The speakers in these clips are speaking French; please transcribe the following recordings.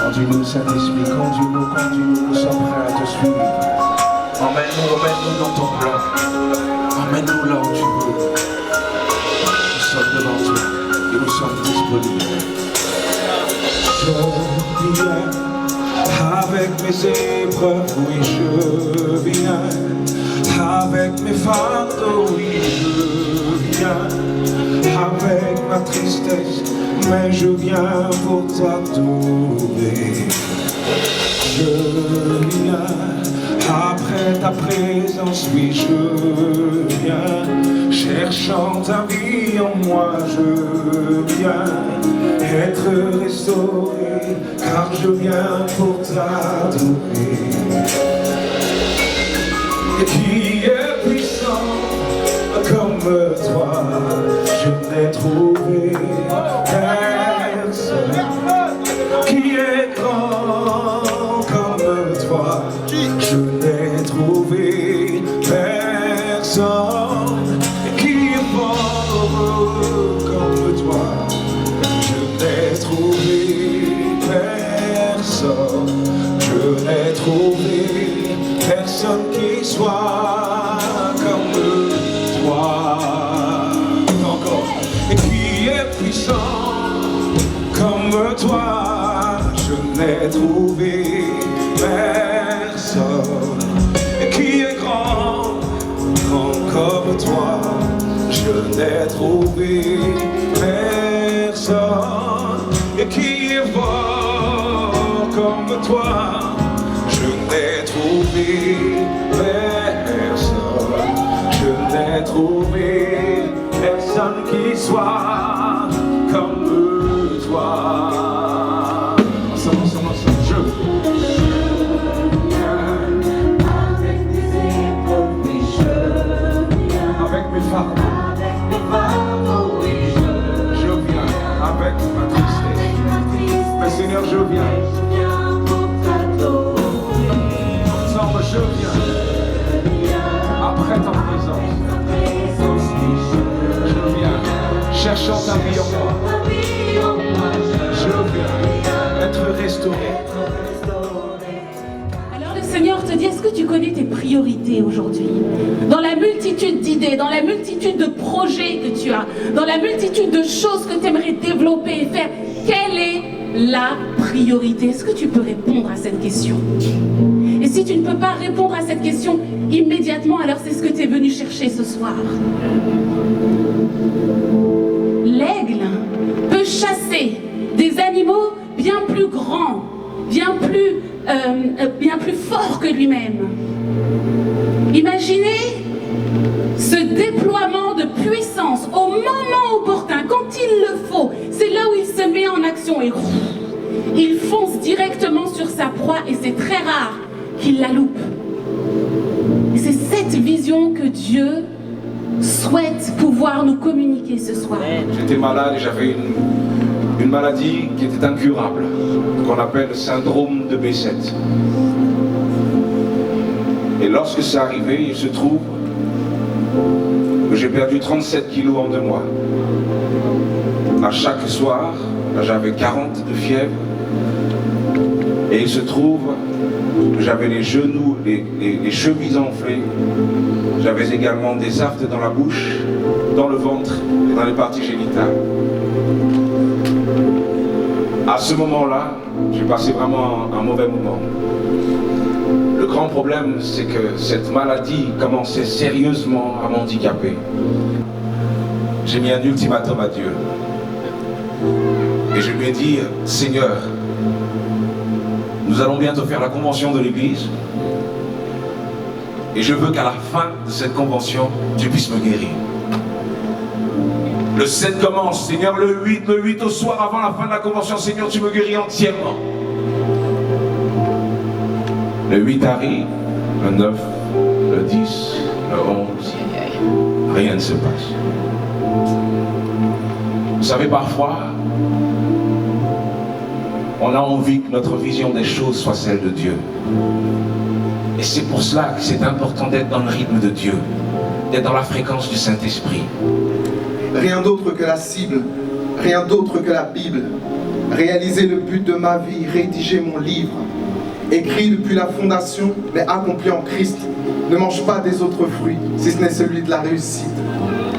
Conduis-nous, Saint-Esprit, conduis-nous, nous sommes prêts à te suivre. Emmène-nous dans ton plan. Emmène-nous là où tu veux. Nous sommes devant toi et nous sommes disponibles. Je viens avec mes épreuves, oui je viens. Avec mes fardeaux, oui je viens. Avec ma tristesse, mais je viens pour t'adorer. Je viens après ta présence, oui je viens. Cherchant ta vie en moi, je viens être restauré, car je viens pour t'adorer. Et qui est puissant comme toi, je n'ai trouvé personne. Qui est grand comme toi, je n'ai trouvé personne. Qui est fort comme toi, je n'ai trouvé personne. Je n'ai trouvé personne qui soit comme toi. Encore. Et qui est puissant comme toi, je n'ai trouvé personne. Et qui est grand comme toi, je n'ai trouvé personne. Et qui est fort comme toi, je n'ai trouvé personne. Je n'ai trouvé personne qui soit comme toi. Ensemble, je viens. Avec tes épreuves, oui je viens. Avec mes fardeaux, Oui je viens. Avec ma tristesse, mais Seigneur, je viens. Ensemble, je viens. Après ta présence, je viens. Cherchant ta vie en moi, je viens être restauré. Alors le Seigneur te dit, est-ce que tu connais tes priorités aujourd'hui? Dans la multitude d'idées, dans la multitude de projets que tu as, dans la multitude de choses que tu aimerais développer et faire, quelle est la priorité? Est-ce que tu peux répondre à cette question? Et si tu ne peux pas répondre à cette question immédiatement, alors c'est ce que tu es venu chercher ce soir. L'aigle peut chasser des animaux bien plus grands, bien plus forts que lui-même. Imaginez ce déploiement de puissance au moment opportun, quand il le faut. C'est là où il se met en action et il fonce directement sur sa proie et c'est très rare qu'il la loupe. Et c'est cette vision que Dieu souhaite pouvoir nous communiquer ce soir. J'étais malade et j'avais une maladie qui était incurable, qu'on appelle le syndrome de B7. Et lorsque c'est arrivé, il se trouve que j'ai perdu 37 kilos en 2 mois. À chaque soir, j'avais 40 de fièvre. Et il se trouve que j'avais les genoux, les chevilles enflées. J'avais également des aftes dans la bouche, dans le ventre et dans les parties génitales. À ce moment-là, j'ai passé vraiment un mauvais moment. Le grand problème, c'est que cette maladie commençait sérieusement à m'handicaper. J'ai mis un ultimatum à Dieu. Et je lui ai dit, Seigneur, nous allons bientôt faire la convention de l'église. Et je veux qu'à la fin de cette convention, tu puisses me guérir. Le 7 commence, Seigneur, le 8 au soir avant la fin de la convention, Seigneur, tu me guéris entièrement. Le 8 arrive, le 9, le 10, le 11, rien ne se passe. Vous savez, parfois, on a envie que notre vision des choses soit celle de Dieu. Et c'est pour cela que c'est important d'être dans le rythme de Dieu, d'être dans la fréquence du Saint-Esprit. Rien d'autre que la cible, rien d'autre que la Bible. Réaliser le but de ma vie, rédiger mon livre. Écrit depuis la fondation, mais accompli en Christ. Ne mange pas des autres fruits, si ce n'est celui de la réussite.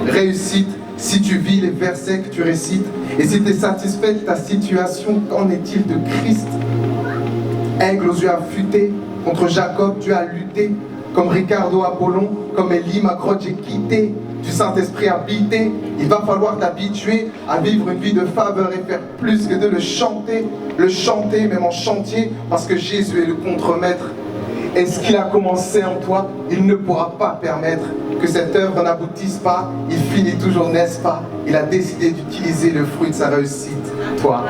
Réussite, si tu vis les versets que tu récites, et si tu es satisfait de ta situation, qu'en est-il de Christ? Aigle aux yeux affûtés, contre Jacob tu as lutté, comme Ricardo Apollon, comme Élie Macroche j'ai quitté, du Saint-Esprit habité, il va falloir t'habituer à vivre une vie de faveur et faire plus que de le chanter même en chantier, parce que Jésus est le contremaître. Et ce qu'il a commencé en toi, il ne pourra pas permettre que cette œuvre n'aboutisse pas, il finit toujours, n'est-ce pas? Il a décidé d'utiliser le fruit de sa réussite, toi.